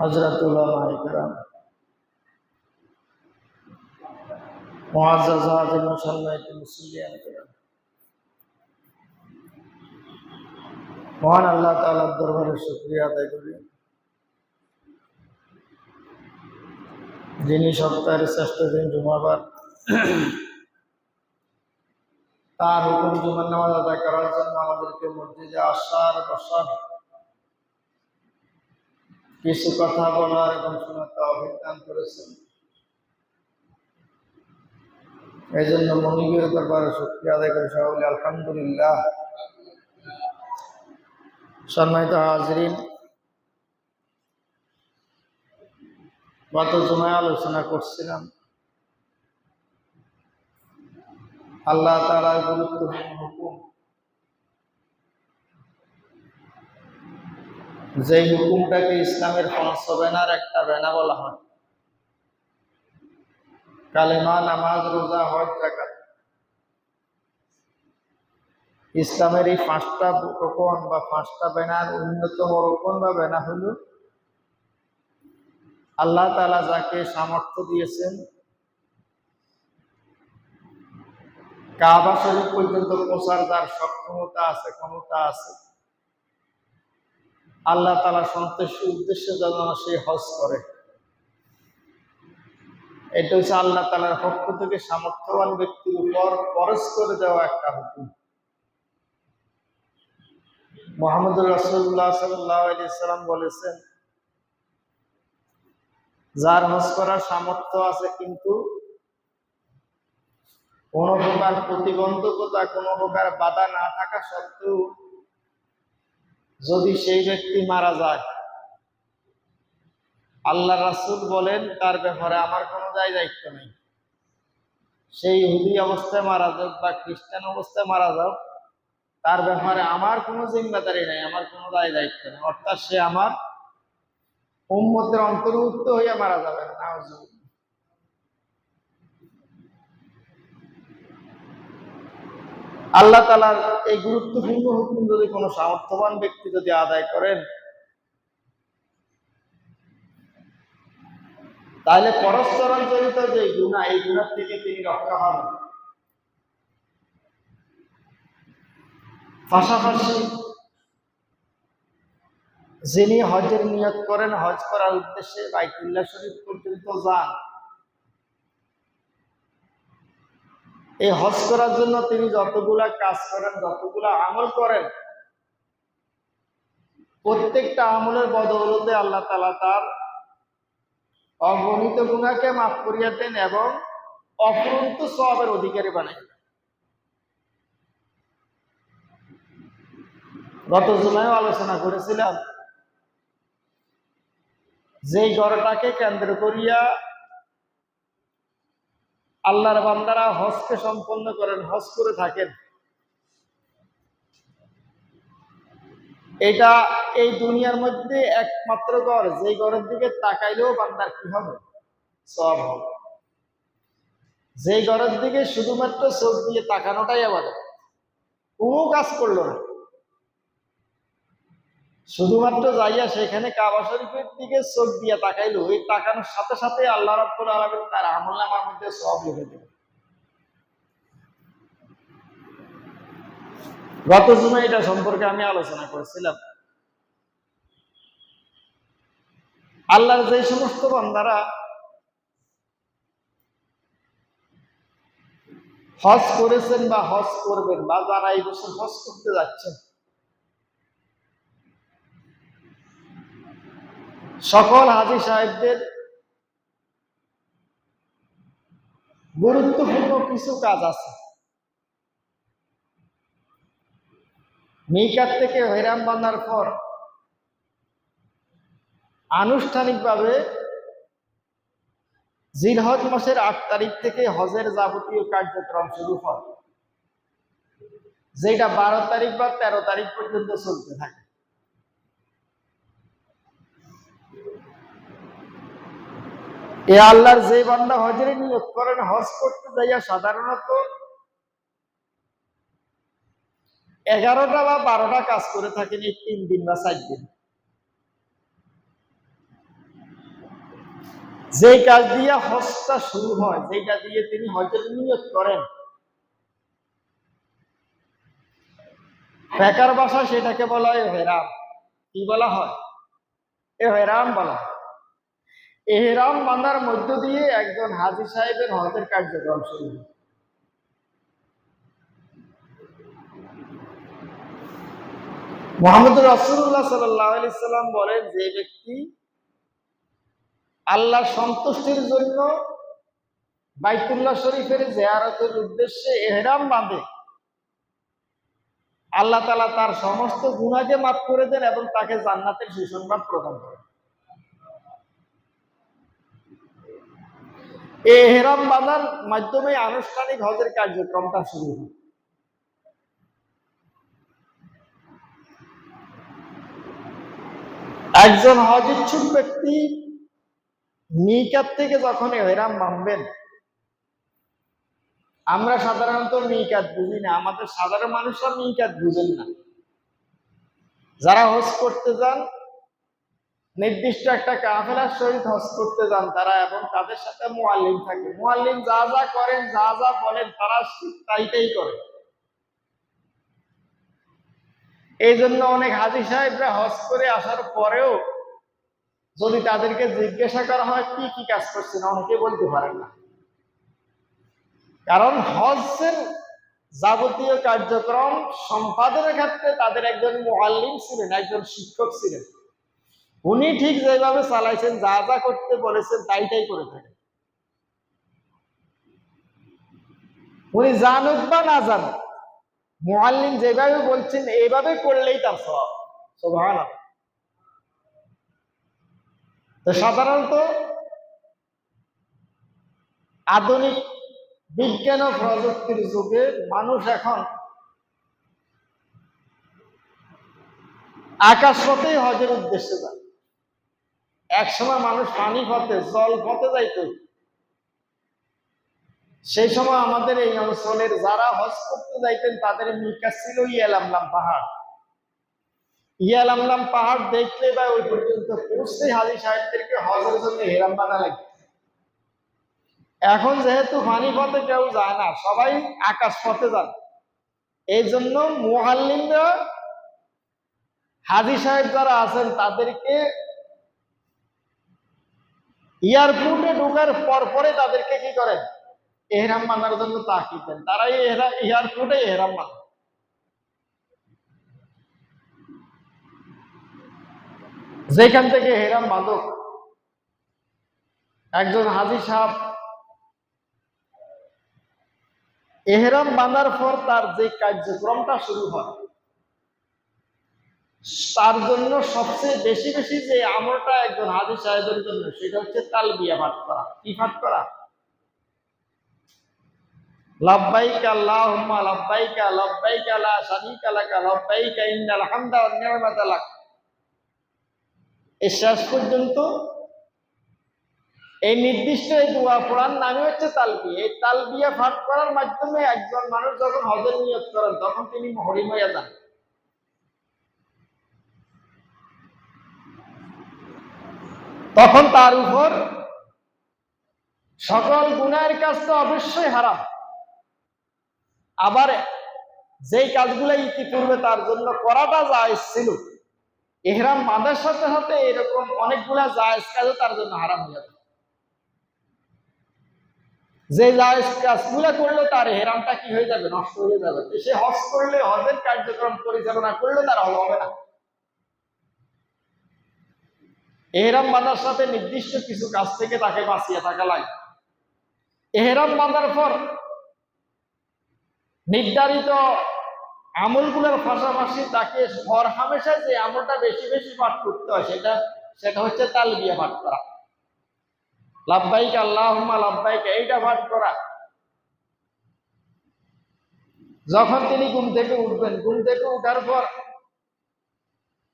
হযরত উলামায়ে কেরাম, মুআজ্জাজাত মুসল্লাত মুসল্লিয়ান কেরাম, মহান আল্লাহ তাআলার দরবারে শুকরিয়া আদায় করি, যিনি সপ্তাহের শ্রেষ্ঠ দিন জুমাবার তার হুকুম জুমার নামাজ আদায় করার জন্য আমাদেরকে মসজিদে আসার বসার, কিছু কথা বলার এবং শোনার তৌফিক দান করেছেন। এই জন্য মনিবের দরবারে শুকরিয়া আদায় করি সকলে আলহামদুলিল্লাহ। সম্মানিত হাজিরিন, গত জুমায় আলোচনা করছিলাম আল্লাহ তাআলার গুরুত্বপূর্ণ হুকুম, যে হুকুমটাকে ইসলামের পাঁচ বেনার একটা বেনা বলা হয়। কালেমা, নামাজ, রোজা, হজ, যাকাত। ইসলামের এই পাঁচটা রোকন বা পাঁচটা বেনার অন্যতম রোকন বা বেনা হল আল্লাহ তাআলা যাকে সামর্থ্য দিয়েছেন কাবা শরীফ পর্যন্ত পৌঁছার যার সক্ষমতা আছে, ক্ষমতা আছে, আল্লাহ তাআলা সন্তুষ্টির উদ্দেশ্যে যেন সে হজ করে। এটা হচ্ছে আল্লাহ তাআলার পক্ষ থেকে সামর্থ্যবান ব্যক্তির উপর ফরজ করে দেওয়া একটা হুকুম। মুহাম্মদুর রাসূলুল্লাহ সাল্লাল্লাহু আলাইহি ওয়াসাল্লাম বলেছেন, যার হজ করার সামর্থ্য আছে কিন্তু কোন প্রকার প্রতিবন্ধকতা, কোন প্রকার বাধা না থাকা সত্ত্বেও যদি সেই ব্যক্তি মারা যায়, আল্লাহ রাসূল বলেন তার ব্যাপারে আমার কোনো দায়িত্ব নেই। সেই ইহুদি অবস্থায় মারা যাক বা খ্রিস্টান অবস্থায় মারা যাক, তার ব্যাপারে আমার কোনো জিম্মাদারি নেই, আমার কোনো দায়িত্ব নেই। অর্থাৎ সে আমার উম্মতের অন্তর্ভুক্ত হইয়া মারা যাবে না। আল্লাহ তাআলার এই গুরুত্বপূর্ণ হুকুম যদি কোনো সামর্থ্যবান ব্যক্তি যদি আদায় করেন, তাহলে পরস্পরান্তরিত যে গুনাহ, এই গুনাহ থেকে তিনি রক্ষা পাবেন। পাশাপাশি যিনি হজের নিয়ত করেন, হজ করার উদ্দেশ্যে বাইতুল্লাহ শরীফ পর্যন্ত যান, এই হজ করার জন্য তিনি যতগুলা কাজ করেন, যতগুলা আমল করেন, প্রত্যেকটা আমলের বদৌলতে আল্লাহ তাআলা তার অগণিত গুনাহকে মাফ করিয়া দেন এবং অফুরন্ত সওয়াবের অধিকারী বানাই। গত জুমায় আলোচনা করেছিলাম, যেই ঘরটাকে কেন্দ্র করিয়া আল্লাহর বান্দারা হজকে সম্পন্ন করেন, হজ করে থাকেন, এটা এই দুনিয়ার মধ্যে একমাত্র ঘর, যেই ঘরের দিকে তাকাইলেও বান্দার কি হবে? সওয়াব হবে। যেই ঘরের দিকে শুধুমাত্র চোখ দিয়ে তাকানোটাই আবার কোনো কাজ করলো না, শুধুমাত্র যাইয়া সেখানে কাবা শরীফের দিকে চোখ দিয়ে তাকাইলো, ওই তাকানোর সাথে সাথে আল্লাহ রাব্বুল আলামিন তার আমলনামার মধ্যে সওয়াব লিখে দেবে। গত জুমায় এটা সম্পর্কে আমি আলোচনা করেছিলাম। আল্লাহর যে সমস্ত বান্দারা হজ করেছেন বা হজ করবেন বা যারা এই বছর হজ করতে যাচ্ছেন, সকল হাজী সাহেবদের গুরুত্বপূর্ণ কিছু কাজ আছে। মিকাত থেকে হেরাম বান্ধার পর আনুষ্ঠানিকভাবে জিলহজ মাসের ৮ তারিখ থেকে হজের যাবতীয় কার্যক্রম শুরু হয়, যেটা ১২ তারিখ বা ১৩ তারিখ পর্যন্ত চলতে থাকে। এ আল্লাহর যে বান্দা হজের নিয়ত করেন, হজ করতে যাইয়া সাধারণত ১১টা বা ১২টা কাজ করে থাকেন এই ৩ দিন বা ৪ দিন। যেই কাজ দিয়ে হজটা শুরু হয়, যেটা দিয়ে তিনি হজের নিয়ত করেন, ফেকার ভাষায় সেটাকে বলা হয় এহরাম। কি বলা হয়? এহরাম বলা হয়। এহরাম বাঁধার মধ্য দিয়ে একজন হাজী সাহেবের হজের কার্যক্রম শুরু হয়। মুহাম্মদ রাসূলুল্লাহ সাল্লাল্লাহু আলাইহি সাল্লাম বলেন, যে ব্যক্তি আল্লাহর সন্তুষ্টির জন্য বাইতুল্লাহ শরীফের জিয়ারতের উদ্দেশ্যে ইহরাম বাঁধে, আল্লাহ তাআলা তার সমস্ত গুনাহকে মাফ করে দেন এবং তাকে জান্নাতের সুসংবাদ প্রদান করেন। এই ইহরাম বাঁধার মাধ্যমে আনুষ্ঠানিক হজের কার্যক্রমটা শুরু হয়। একজন হজ ইচ্ছুক ব্যক্তি মিকাত থেকে যখন ইহরাম বাঁধবেন, আমরা সাধারণত মিকাত বুঝি না, আমাদের সাধারণ মানুষরা মিকাত বুঝেন না। যারা হজ করতে যান, নির্দিষ্ট একটা কাফেলার সহিত হজ করতে যান তারা, এবং তাদের সাথে মুআল্লিম থাকে। মুআল্লিম যা যা করেন, যা যা বলেন, তারা তাইটাই করে। এই জন্য অনেক হাজী সাহেবরা হজ করে আসার পরেও যদি তাদেরকে জিজ্ঞাসা করা হয় কি কি কাজ করছেন, অনেকে বলতে পারেন না। কারণ হজের যাবতীয় কার্যক্রম সম্পাদনের ক্ষেত্রে তাদের একজন মুআল্লিম ছিলেন, একজন শিক্ষক ছিলেন। উনি ঠিক যেভাবে চালাইছেন, যা যা করতে বলেছেন তাইটাই করে থাকেন। উনি জানুক বা না জানুক, মুআল্লিম যেভাবে বলছেন এইভাবে করলেই তার সওয়াব। সুবহানাল্লাহ। তো সাধারণত আধুনিক বিজ্ঞান ও প্রযুক্তির যুগে মানুষ এখন আকাশ পথেই হজের উদ্দেশ্যে যায়। একসময় মানুষ পানি পথে, জল পথে যাইত। সেই সময় আমাদের এই অঞ্চলের যারা হজ করতে যাইতেন তাদের মিকাত ছিল ইয়ালামলাম পাহাড়। ইয়ালামলাম পাহাড় দেখলে বা ওই পর্যন্ত পৌঁছতে হাজী সাহেবদেরকে হজের জন্য ইহরাম বাঁধা লাগবে। এখন যেহেতু পানি পথে কেউ যায় না, সবাই আকাশ পথে যান, এই জন্য মুআল্লিমরা, হাজী সাহেব যারা আছেন তাদেরকে এয়ারপোর্টে ঢোকার পরে তাদেরকে কি করেন, ইহরাম বাঁধার জন্য তাকিদ দেন। তারাই এয়ারপোর্টে ইহরাম বাঁধে। যেখান থেকে ইহরাম বাঁধক, একজন হাজী সাহেব ইহরাম বাঁধার পর তার যে কার্যক্রমটা শুরু হয়, তার জন্য সবচেয়ে বেশি বেশি যে আমলটা একজন হাজী সাহেবের জন্য, সেটা হচ্ছে তালবিয়া পাঠ করা। কি পাঠ করা? লাব্বাইক আল্লাহুম্মা লাব্বাইক লাব্বাইক লা শারীকা লাক লাব্বাইক ইন্নাল হামদা ওয়ান নি'মাতা লাক। এই শেষ পর্যন্ত এই নির্দিষ্ট এই দোয়া পড়ার নামই হচ্ছে তালবিয়া। এই তালবিয়া পাঠ করার মাধ্যমে একজন মানুষ যখন হজের নিয়ত করেন তখন তিনি মুহরিম হয়ে যান। তখন তার উপর সকল গুনাহের কাজ তো অবশ্যই হারাম, আবার যেই কাজগুলো ইতিপূর্বে তার জন্য করাটা জায়েজ ছিল, ইহরাম বাঁধার সাথে সাথে এরকম অনেকগুলা জায়েজ কাজও তার জন্য হারাম হয়ে যাবে। যে জায়েজ কাজগুলো করলে তার ইহরামটা কি হয়ে যাবে, নষ্ট হয়ে যাবে। সে হজ করলে, হজের কার্যক্রম পরিচালনা করলে তার হজ হবে না। ইহরাম বাঁধার সাথে নির্দিষ্ট কিছু কাজ থেকে তাকে বাঁচিয়ে থাকা লাগে। ইহরাম বাঁধার পর নির্ধারিত আমলগুলোর পাশাপাশি তাকে হরহামেশা যে আমলটা বেশি বেশি পাঠ করতে হয়, সেটা হচ্ছে তালবিয়া পাঠ করা। লাব্বাইক আল্লাহুম্মা লাব্বাইক, এইটা পাঠ করা। যখন তিনি ঘুম থেকে উঠবেন, ঘুম থেকে উঠার পর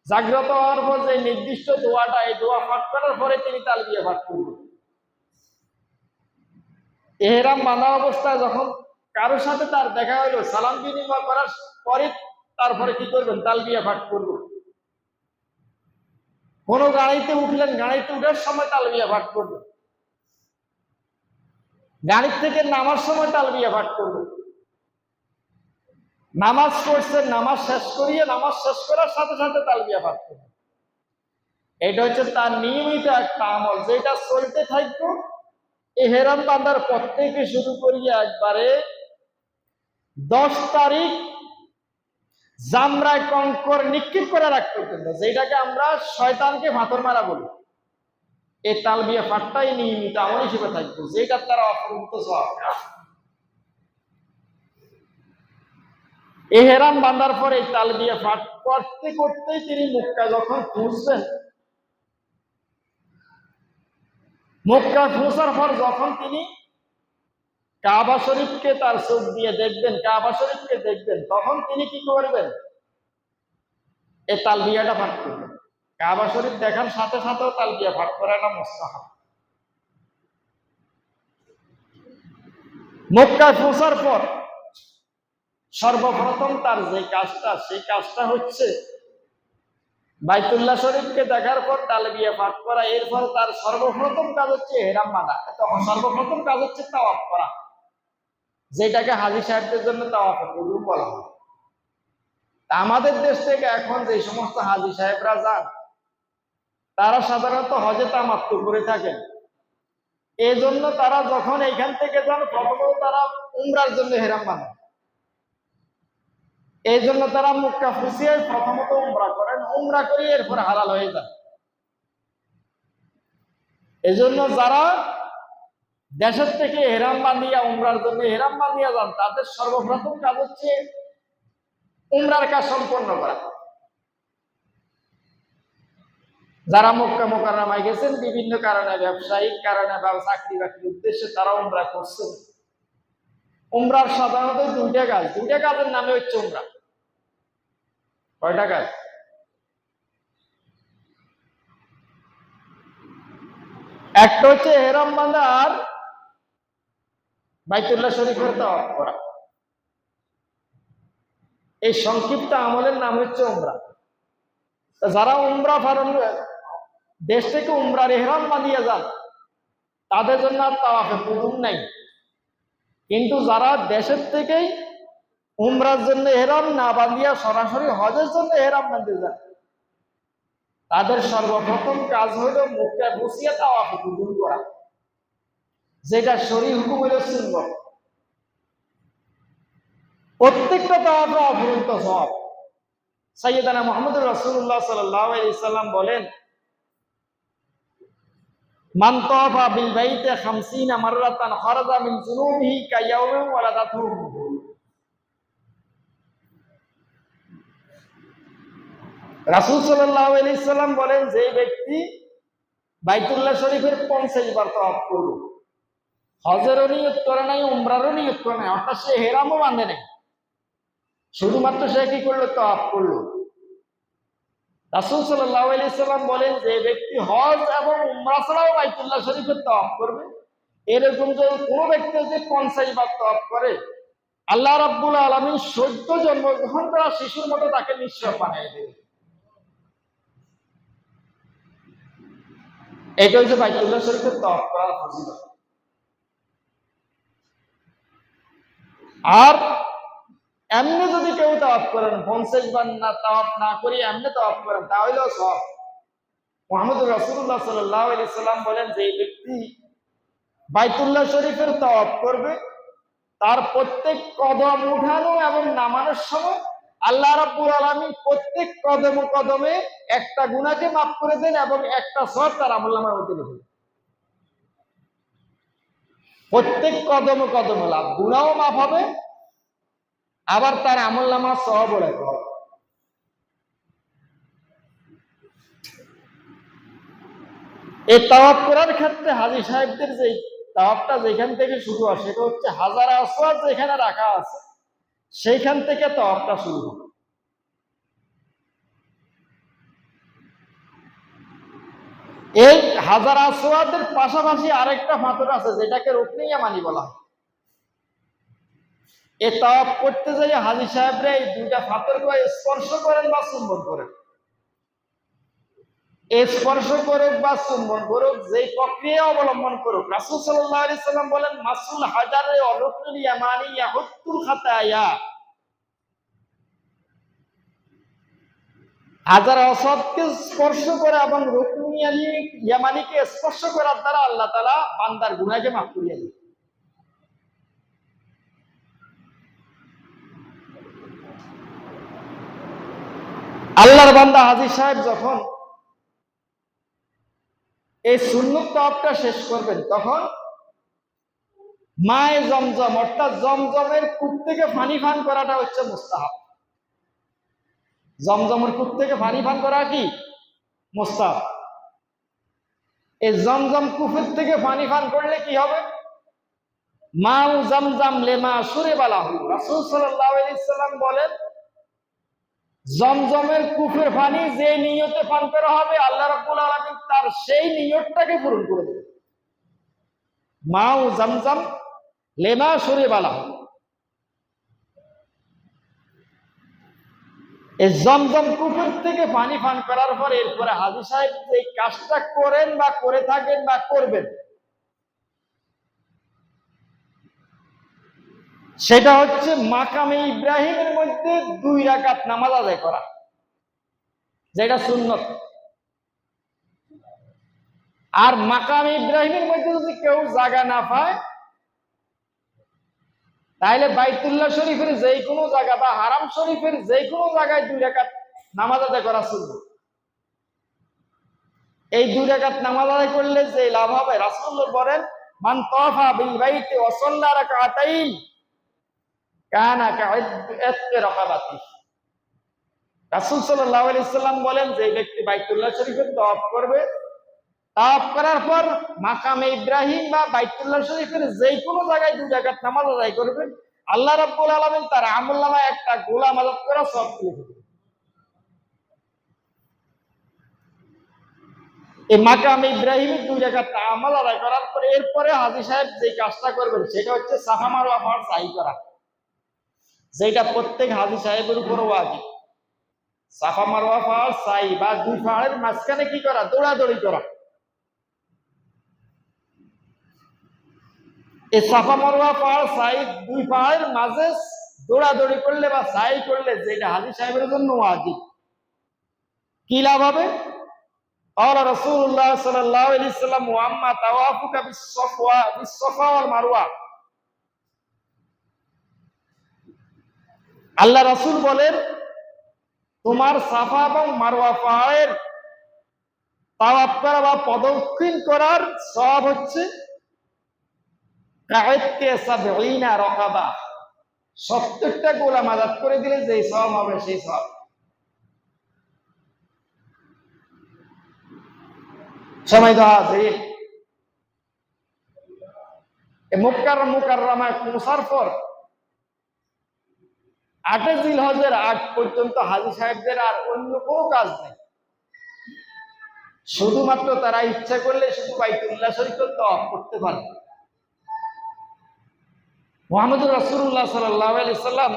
জাগ্রত হওয়ার পর যে নির্দিষ্ট দোয়াটা, এই দোয়া পাঠ করার পরে তিনি তালবিয়া পাঠ করবেন। ইহরাম বাঁধা অবস্থায় যখন কারোর সাথে তার দেখা হলো, সালাম বিনিময় করার পরে তারপরে কি করবেন, তালবিয়া পাঠ করবেন। কোনো গাড়িতে উঠলেন, গাড়িতে উঠার সময় তালবিয়া পাঠ করবেন। গাড়ি থেকে নামার সময় তালবিয়া পাঠ করবে, নামাজ পড়ছে, নামাজ শেষ করার সাথে সাথে তালবিয়া পাঠ করবে। এটা হচ্ছে তার নিয়মিত একটা আমল, যেটা চলতে থাকতো ইহরাম বাঁধার পর থেকে শুরু করিয়া একবারে 10 তারিখ জামরায় কঙ্কর নিক্ষেপ করে রাখতে পর্যন্ত, যেটাকে আমরা শয়তানকে ভাতর মারা বলি। এই তালবিয়া পাঠটাই নিয়মিত আমল হিসেবে থাকতো, যেটা তারা অপরন্ত সওয়াব। ইহরাম বাঁধার পরে এই তালবিয়া পাঠ করতে করতেই তিনি মক্কা যখন পৌঁছবেন, মক্কা পৌঁছার পর যখন তিনি কাবা শরীফকে তার চোখ দিয়ে দেখবেন, কাবা শরীফকে দেখবেন, তখন তিনি কি করবেন? এই তালবিয়াটা পাঠ করবেন। কাবা শরীফ দেখার সাথে সাথেও তালবিয়া পাঠ করাটা মুস্তাহাব। মক্কায় পৌঁছার পর সর্বপ্রথম তার যে কাজটা, সেই কাজটা হচ্ছে বাইতুল্লাহ শরীফকে দেখার পর তালবিয়া পাঠ করা। এরপর তার সর্বপ্রথম কাজ হচ্ছে ইহরাম বাঁধা, সর্বপ্রথম কাজ হচ্ছে তাওয়াফ করা, যেটাকে হাজী সাহেবদের জন্য তাওয়াফুল কুদুম বলা হয়। আমাদের দেশ থেকে এখন যে সমস্ত হাজী সাহেবরা যান, তারা সাধারণত হজে তামাত্তু করে থাকেন। এই জন্য তারা যখন এইখান থেকে যান, প্রথমত তারা উমরার জন্য ইহরাম বাঁধেন। এই জন্য তারা মক্কা ফুসিয়ে প্রথমত উমরা করেন, উমরা করে এরপর হালাল হয়ে যান। এই জন্য যারা দেশের থেকে ইহরাম বাঁধিয়া উমরার জন্য ইহরাম বাঁধিয়া যান, তাদের সর্বপ্রথম কাজ হচ্ছে উমরার কাজ সম্পন্ন করা। যারা মক্কা মুকাররমায় গেছেন বিভিন্ন কারণে, ব্যবসায়িক কারণে বা চাকরি বাকরির উদ্দেশ্যে, তারা উমরা করছেন। উমরার সাধারণত দুইটা কাজের নামে হচ্ছে উমরা। কয়টা কাজ? একটা হচ্ছে ইহরাম বাঁধা আর বাইতুল্লাহ শরীফের তাওয়াফ করা। এই সংক্ষিপ্ত আমলের নাম হচ্ছে উমরা। যারা উমরা পালন দেশ থেকে উমরার ইহরাম বাঁধিয়ে যান, তাদের জন্য আর তাওয়াফে কুদুম নাই। কিন্তু যারা দেশের থেকেই উমরার জন্য ইহরাম না বাঁধিয়া সরাসরি হজের জন্য ইহরাম বাঁধতে যান, তাদের সর্বপ্রথম কাজ হলো মক্কা পৌঁছিয়ে তাওয়াফে কুদুম করা, যেটা শরীর হুকুম হইল সুন্নাত। প্রত্যেকটা তাওয়াফে অফুরন্ত সওয়াব। সাইয়েদানা মুহাম্মদুর রাসূলুল্লাহ সাল্লাল্লাহু আলাইহি ওয়াসাল্লাম বলেন, মান তাওয়াফা বিল বাইতি 50 মাররাতান খারাজা মিন যুনুবিহি কায়াউমিন ওয়ালাদাতহু। রাসূল সাল্লাল্লাহু আলাইহি ওয়াসাল্লাম বলেন, যে ব্যক্তি বাইতুল্লাহ শরীফের 50 বার তাওয়াফ করবে, হজেরও নিয়ত করে নাই, উমরারও নিয়ত করে নাই, অর্থাৎ সে ইহরামও বাঁধে নাই, শুধুমাত্র সে কি করলো? তাওয়াফ করলো। রাসূল সাল্লাল্লাহু আলাইহি ওয়াসাল্লাম বলেন, যে ব্যক্তি হজ এবং উমরা ছাড়াও বাইতুল্লাহ শরীফের তাওয়াফ করবে, এরকম যদি কোনো ব্যক্তি যদি 50 বার তাওয়াফ করে, আল্লাহ রাব্বুল আলামিন 14 জন্মগ্রহণ করা শিশুর মতো তাকে নিঃস্ব বানিয়ে দেবে। এটা হচ্ছে বাইতুল্লাহ শরীফের তাওয়াফ করার ফজিলত। আর এমনি যদি কেউ তাওয়াফ করেন, 50 বার না তাওয়াফ না করি এমনি তাওয়াফ করেন, তাহলেও সওয়াব। মুহাম্মদুর রাসূলুল্লাহ সাল্লাল্লাহু আলাইহি ওয়াসাল্লাম বলেন, যে ব্যক্তি বাইতুল্লাহ শরীফের তাওয়াফ করবে, তার প্রত্যেক কদম উঠানো এবং নামানোর সময় আল্লাহ রাব্বুল আলামিন প্রত্যেক কদমে একটা গুনাহকে মাফ করে দেন এবং একটা সওয়াব তার আমলনামায় মধ্যে লিখে দেন। প্রত্যেক কদমে লাভ, গুনাহও মাফ হবে, আবার তার আমলনামা সওয়াবও লেখা হবে। এই তাওয়াফ করার ক্ষেত্রে হাজী সাহেবদের যে তাওয়াফটা যেখান থেকে শুরু হয়, সেটা হচ্ছে হাজার আসওয়াদ যেখানে রাখা আছে, সেইখান থেকে তাওয়াফটা শুরু হয়। এই হাজার আসওয়াদের পাশাপাশি আরেকটা পাথর আছে, যেটাকে রুকনে ইয়ামানি বলা হয়। এই তাওয়াফ করতে যাই হাজী সাহেবরা এই 2টা পাথরকে স্পর্শ করেন বা চুম্বন করেন। স্পর্শ করুক বা চুম্বন করুক, যেই প্রক্রিয়া অবলম্বন করুক, রাসূল সাল্লাল্লাহু আলাইহি সাল্লাম বলেন মাসুল হাজারে রুকনুল ইয়ামানি ইয়াহুত্তুল খাতায়া, হাজার অসদকে স্পর্শ করে এবং রুকনুল ইয়ামানিকে স্পর্শ করার দ্বারা আল্লাহ তাআলা বান্দার গুনাহকে মাফ করিয়ে দেন। আল্লাহর বান্দা হাজী সাহেব যখন এই সুন্নত তাওয়াফটা শেষ করবেন, তখন মায়ে জমজম অর্থাৎ জমজমের কূপ থেকে পানি পান করাটা হচ্ছে মুস্তাহাব। জমজমের কূপ থেকে পানি পান করা কি মুস্তাহাব। এই জমজম কূপের থেকে পানি পান করলে কি হবে? মাউ জামজাম লেমা সুরে বালাহু, রাসূল সাল্লাল্লাহু আলাইহি সাল্লাম বলেন জমজমের কূপের পানি যে নিয়তে পান করা হবে আল্লাহ রাব্বুল আলামিন তার সেই নিয়তটাকে পূরণ করে দেবেন। মাউ জামজাম লেমা সুরে বালাহু, এই জমজম কূপের থেকে পানি পান করার পর এরপরে হাজী সাহেব যে কাজটা করেন বা করে থাকেন বা করবেন, সেটা হচ্ছে মাকামে ইব্রাহিমের মধ্যে 2 রাকাত নামাজ আদায় করা, যেটা সুন্নত। আর মাকামে ইব্রাহিমের মধ্যে যদি কেউ জায়গা না পায়, তাহলে বাইতুল্লাহ শরীফের যে কোনো জায়গা বা হারাম শরীফের যে কোনো জায়গায় 2 রাকাত নামাজ আদায় করা সুন্নত। এই 2 রাকাত নামাজ আদায় করলে যে লাভ হবে, রাসূলুল্লাহ বলেন মান তাওয়াফা বিল বাইতি ওয়া সাল্লা রাকাতাইন কানা কা'ইদতি রাকাবাতি। রাসূল সাল্লাল্লাহু আলাইহি সাল্লাম বলেন যে ব্যক্তি বাইতুল্লাহ শরীফের তাওয়াফ করবে, তাওয়াফ করার পর মাকামে ইব্রাহিম বা বাইতুল্লাহ শরীফের যে কোনো জায়গায় 2 রাকাত নামাজ আদায় করবে, আল্লাহ রাব্বুল আলামিন তার আমলনামায় একটা গোলাম আজাদ করা সওয়াব লিখে দেবেন। এই মাকামে ইব্রাহিমের 2 রাকাত নামাজ আদায় করার পরে এরপরে হাজী সাহেব যে কাজটা করবেন সেটা হচ্ছে সাফা মারওয়া পাহাড় সাই করা, যেটা প্রত্যেক হাজী সাহেবের উপর ওয়াজিব। সাফা মারওয়া পাহাড় সাই বা 2 পাহাড়ের মাঝখানে কি করা? দৌড়াদৌড়ি করা। এই সাফা মারওয়া পাহাড় সাই 2 পাহাড়ের মাঝে দৌড়াদৌড়ি করলে বা সাই করলে যেটা হাজী সাহেবের জন্য ওয়াজিব, কি লাভ হবে? ক্বালা রাসূলুল্লাহ সাল্লাল্লাহু আলাইহি সাল্লাম ওয়া আম্মা তাওয়াফুকা বিস-সাফা ওয়াল মারওয়া, আল্লাহ রাসূল বলেন তোমার সাফা এবং মারওয়া পাহাড়ের তাওয়াফ করা বা প্রদক্ষিণ করার সওয়াব হচ্ছে কা'ইদতি 70 রাকাবা, 70টা গোলাম আজাদ করে দিলে যে সওয়াব হবে সেই সওয়াব। সময় দেওয়া আছে মক্কার মুকাররমায় পৌঁছার পর 8 জিলহজের আগ পর্যন্ত হাজী সাহেবদের আর অন্য কোনো কাজ নেই, শুধুমাত্র তারা ইচ্ছা করলে শুধু বাইতুল্লাহ শরীফের তাওয়াফ করতে পারে। মুহাম্মদুর রাসূলুল্লাহ সাল্লাল্লাহু আলাইহি সাল্লাম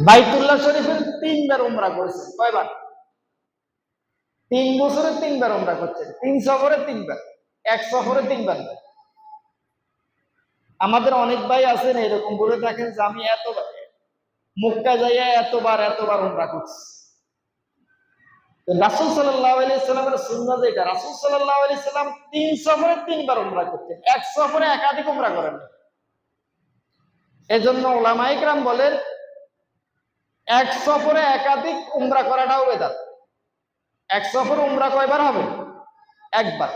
বাইতুল্লাহ শরীফের 3 বার উমরা করেছেন। কয়বার? 3 বছরে 3 বার উমরা করছেন, 3 সফরে 3 বার, 1 সফরে 3 বার। আমাদের অনেক ভাই আছেন এরকম বলে থাকেন যে আমি এতবার মক্কা যাইয়া এতবার উমরা করছি। রাসূল সাল্লাল্লাহু আলাইহি সাল্লামের সুন্নাত যেটা, রাসূল সাল্লাল্লাহু আলাইহি সাল্লাম 3 সফরে 3 বার উমরা করতেন, 1 সফরে একাধিক উমরা করেন। এজন্য উলামায়ে কেরাম বলেন 1 সফরে একাধিক উমরা করাটাও বেদাত। 1 সফরে উমরা কয়বার হবে? একবার।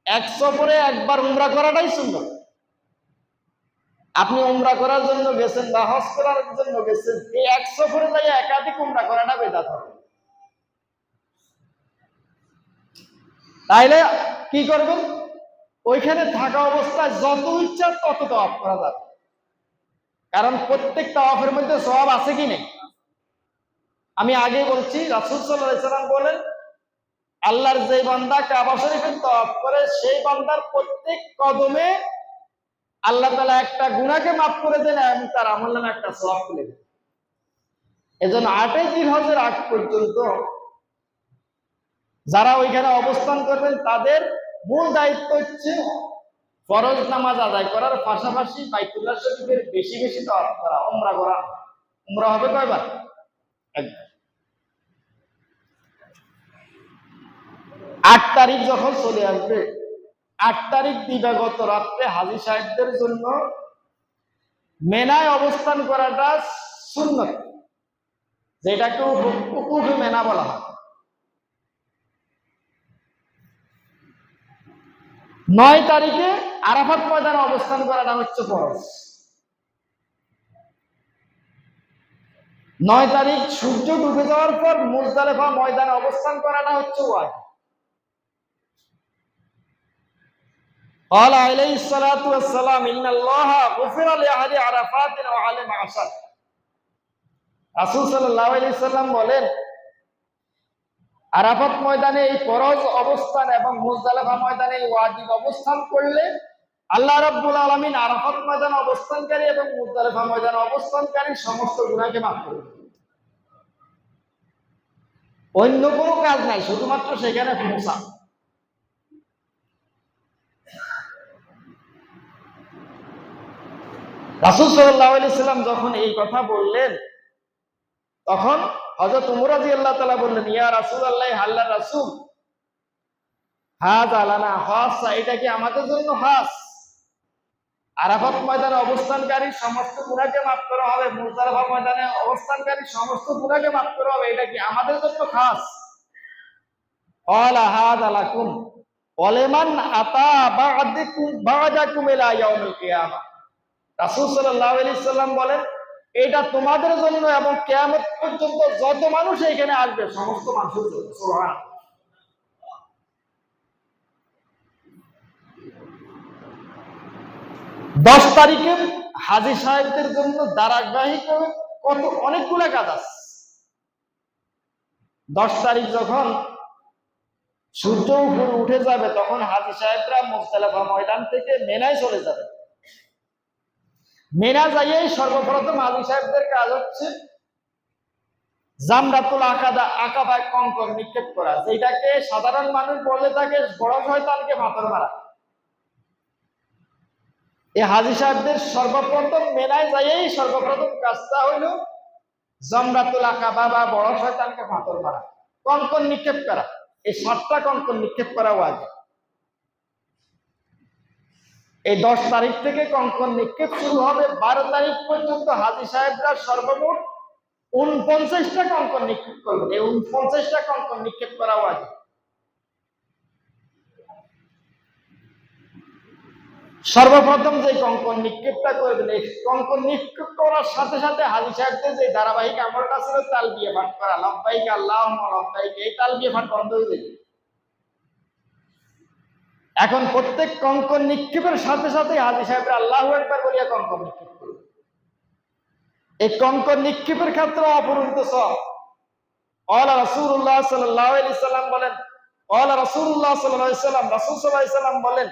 1 সফরে একবার উমরা করাটাই সুন্নাত। আপনি উমরা করার জন্য গেছেন বা হজ করার জন্য গেছেন, এই 1 সফরে যাইয়া একাধিক উমরা করাটা বেদাত হবে। তাইলে কি করবেন? ওইখানে থাকা অবস্থায় যত ইচ্ছা তত তাওয়াফ করা যাবে, কারণ প্রত্যেক তাওয়াফের মধ্যে সওয়াব আছে কি নেই? আমি আগে বলছি, রাসূল সাল্লাল্লাহু আলাইহি সাল্লাম বলেন আল্লাহর যে বান্দা কাবা শরীফের তাওয়াফ করে সেই বান্দার প্রত্যেক কদমে আল্লাহ তাআলা একটা গুনাহকে মাফ করে দেন এবং তার আমলনামায় একটা সওয়াব তুলে দেন। এজন্য 8 জিলহজের আগ পর্যন্ত যারা ওইখানে অবস্থান করবেন তাদের মূল দায়িত্ব হচ্ছে ফরজ নামাজ আদায় করার পাশাপাশি বাইতুল্লাহ শরীফের বেশি বেশি তাওয়াফ করা, উমরা করা। উমরা হবে কয়বার? একবার। 8 তারিখ যখন চলে আসবে, 8 তারিখ দিবাগত রাত্রে হাজী সাহেবদের জন্য মেনায় অবস্থান করাটা সুন্নত, যেটাকে উকুফে মেনা বলা হয়। 9 তারিখে আরাফাত ময়দানে অবস্থান করাটা হচ্ছে ফরজ। 9 তারিখ সূর্য ডুবে যাওয়ার পর মুজদালিফা ময়দানে অবস্থান করাটা হচ্ছে ওয়াজিব। قال عليه الصلاة والسلام إن الله غفر لأهل عرفات وعلى معشر। রাসূল সাল্লাল্লাহু আলাইহি সাল্লাম বলেন, আরাফাত ময়দানে এই ফরজ অবস্থান এবং মুজদালিফা ময়দানে এই ওয়াজিব অবস্থান করলে আল্লাহ রাব্বুল আলামিন আরাফাত ময়দানে অবস্থানকারী এবং মুজদালিফা ময়দানে অবস্থানকারী সমস্ত গুনাহকে মাফ করে দেন। অন্য কোনো কাজ নাই, শুধুমাত্র সেখানে পৌঁছা। রাসূল সাল্লাল্লাহু আলাইহি সাল্লাম যখন এই কথা বললেন, তখন হযরত উমর রাদিয়াল্লাহু তাআলা বললেন, ইয়া রাসূলুল্লাহ, আল্লাহর রাসূল, হাযা লানা খাসা, এটা কি আমাদের জন্য খাস? আরাফাত ময়দানে অবস্থানকারী সমস্ত গুনাহকে মাফ করা হবে, মুজদালিফা ময়দানে অবস্থানকারী সমস্ত গুনাহকে মাফ করা হবে, এটা কি আমাদের জন্য খাস? ক্বালা হাযা লাকুম ওয়া লিমান আতা বা'দাকুম ইলা ইয়াউমিল কিয়ামাহ। রাসূল সাল্লাল্লাহু আলাইহি সাল্লাম বলেন, এটা তোমাদের জন্য এবং কিয়ামত পর্যন্ত যত মানুষ এখানে আসবে সমস্ত মানুষের জন্য। সুবহানাল্লাহ। 10 তারিখে হাজী সাহেবদের জন্য ধারাবাহিক অনেকগুলো কাজ আছে। 10 তারিখ যখন সূর্য উপরে উঠে যাবে তখন হাজী সাহেবরা মুজদালিফা ময়দান থেকে মেনায় চলে যাবে। মেনা যাইয়েই সর্বপ্রথম হাজী সাহেবদের কাজ হচ্ছে জামরাতুল আকাবা কঙ্কর নিক্ষেপ করা, যেটাকে সাধারণ মানুষ বলে থাকে বড় শয়তানকে পাথর মারা। এই হাজী সাহেবদের সর্বপ্রথম মেনায় যাইয়েই সর্বপ্রথম কাজটা হইল জামরাতুল আকাবা বা বড় শয়তানকে পাথর মারা, কঙ্কর নিক্ষেপ করা। এই 7টা কঙ্কর নিক্ষেপ করা ওয়াজিব। এই 10 তারিখ থেকে কঙ্কর নিক্ষেপ শুরু হবে। 12 তারিখ পর্যন্ত হাজী সাহেবরা সর্বমোট 49টা কঙ্কর নিক্ষেপ করবেন। এই 49টা কঙ্কর নিক্ষেপ করা ওয়াজিব। সর্বপ্রথম যে কঙ্কর নিক্ষেপটা করবেন, এই কঙ্কর নিক্ষেপ করার সাথে সাথে হাজী সাহেবদের যে ধারাবাহিক আমলটা ছিল তালবিয়া পাঠ করা, লব্বাইক আল্লাহুম্মা লব্বাইক, এই তালবিয়া পাঠ বন্ধ হয়ে যাবে। এখন প্রত্যেক কঙ্কর নিক্ষেপের সাথে সাথে হাজী সাহেবরা আল্লাহু আকবার বলিয়া কঙ্কর নিক্ষেপ করবে। এই কঙ্কর নিক্ষেপের ক্ষেত্রে অপরন্ত সওয়াব। ক্বালা রাসূলুল্লাহ সাল্লাল্লাহু আলাইহি সাল্লাম বলেন, ক্বালা রাসূলুল্লাহ সাল্লাল্লাহু আলাইহি সাল্লাম, রাসূল সাল্লাল্লাহু আলাইহি সাল্লাম বলেন,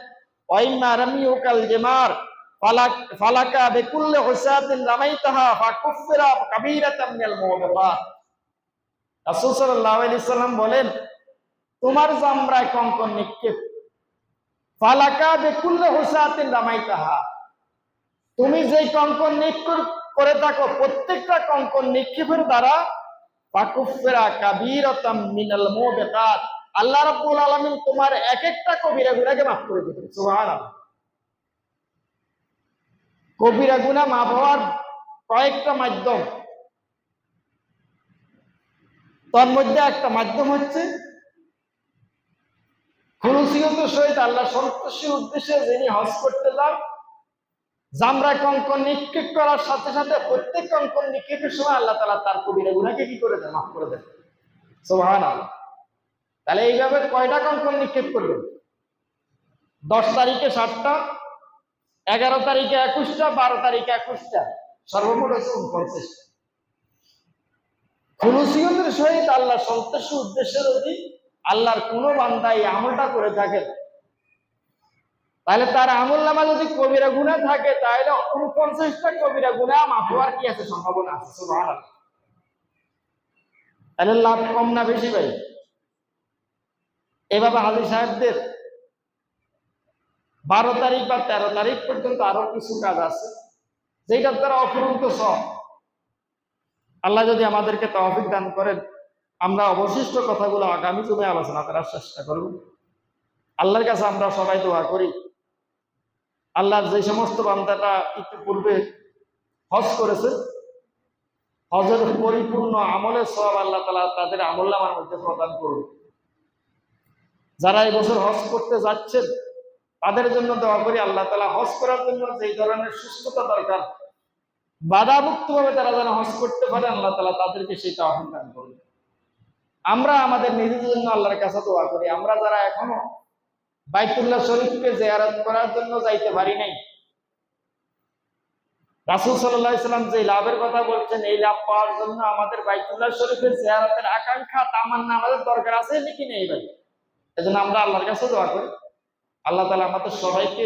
ওয়া ইম্মা রামিয়ুকাল জিমার ফালাকা বিকুল্লি হুসাতিন রামাইতাহা ফাকুফিরা কাবীরাতাম মিনাল মুবিকাত। রাসূল সাল্লাল্লাহু আলাইহি সাল্লাম বলেন, তোমার জামরায় কঙ্কর নিক্ষেপ, ফালাকা বিকুল্লি হুসাতিন রামাইতাহা, তুমি যেই কঙ্কর নিক্ষেপ করে থাকো প্রত্যেকটা কঙ্কর নিক্ষেপের দ্বারা ফাকুফিরা কাবীরাতাম মিনাল মুবিকাত, আল্লাহ রাব্বুল আলামিন তোমার এক একটা কবিরা গুনাহকে মাফ করে দিবেন। সুবহানাল্লাহ। কবিরা গুনাহ মাফ হওয়ার কয়েকটা মাধ্যম, তার মধ্যে একটা মাধ্যম হচ্ছে খুলুসিয়তের সহিত আল্লাহ সন্তুষ্টির উদ্দেশ্যে যিনি হজ করতে যান, জামরা কঙ্কর নিক্ষেপ করার সাথে সাথে প্রত্যেক কঙ্কর নিক্ষেপের সময় আল্লাহ তাআলা তার কবিরা গুনাহকে কি করে দেন? মাফ করে দেন। সুবহানাল্লাহ। তাহলে এইভাবে কয়টা কঙ্কর নিক্ষেপ করবেন? 10 তারিখে 7টা, 11 তারিখে 21টা, 12 তারিখে 21টা, সর্বমোট হচ্ছে 49টা। খুলুসিয়তের সহিত আল্লাহ সন্তুষ্টির উদ্দেশ্যে যদি আল্লাহর কোন বান্দা এই আমলটা করে থাকেন, তাহলে তার আমল নামা যদি কবিরা গুনাহ থাকে তাহলে 49টা কবিরা গুনাহ মাফ হওয়ার কি আছে? সম্ভাবনা আছে। সুবহানাল্লাহ। তাহলে লাভ কম না বেশি ভাই? এভাবে হাজী সাহেবদের 12 তারিখ বা 13 তারিখ পর্যন্ত আরো কিছু কাজ আছে যেটার দ্বারা অফুরন্ত সব। আল্লাহ যদি আমাদেরকে তৌফিক দান করেন, আমরা অবশিষ্ট কথাগুলো আগামী জুমে আলোচনা করার চেষ্টা করব। আল্লাহর কাছে আমরা সবাই দোয়া করি, আল্লাহর যে সমস্ত বান্দাটা একটু পূর্বে হজ করেছে, হজের পরিপূর্ণ আমলের সওয়াব আল্লাহ তাআলা তাদের আমলনামার মধ্যে প্রদান করুন। যারা এই বছর হজ করতে যাচ্ছেন তাদের জন্য দোয়া করি, আল্লাহ তাআলা হজ করার জন্য যেই ধরনের সুস্থতা দরকার, বাধামুক্ত ভাবে তারা যেন হজ করতে পারে, আল্লাহ তাআলা তাদেরকে সেই তৌফিক দান করুন। আমরা আমাদের নিজেদের জন্য আল্লাহর কাছে দোয়া করি, আমরা যারা এখনো বাইতুল্লাহ শরীফকে জিয়ারত করার জন্য যাইতে পারি নাই, রাসূল সাল্লাল্লাহু আলাইহি সাল্লাম যে লাভের কথা বলছেন, এই লাভ পাওয়ার জন্য আমাদের বাইতুল্লাহ শরীফের জিয়ারতের আকাঙ্ক্ষা তামান্না আমাদের দরকার আছে নাকি নেই ভাই? এজন্য আমরা আল্লাহর কাছে দোয়া করি, আল্লাহ তাআলা আমাদের সবাইকে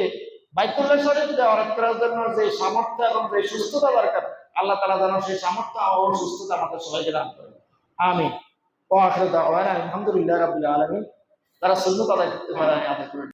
বাইতুল্লাহ শরীফ জিয়ারত করার জন্য যে সামর্থ্য এবং যে সুস্থতা দরকার, আল্লাহ তাআলা যেন সেই সামর্থ্য ও সুস্থতা আমাদের সবাইকে দান করেন। আমিন। ওয়া আখিরু দাওয়ানা আলহামদুলিল্লাহি রাব্বিল আলামিন। তারা সুন্নাত আদায় করতে পারে আদায় করে।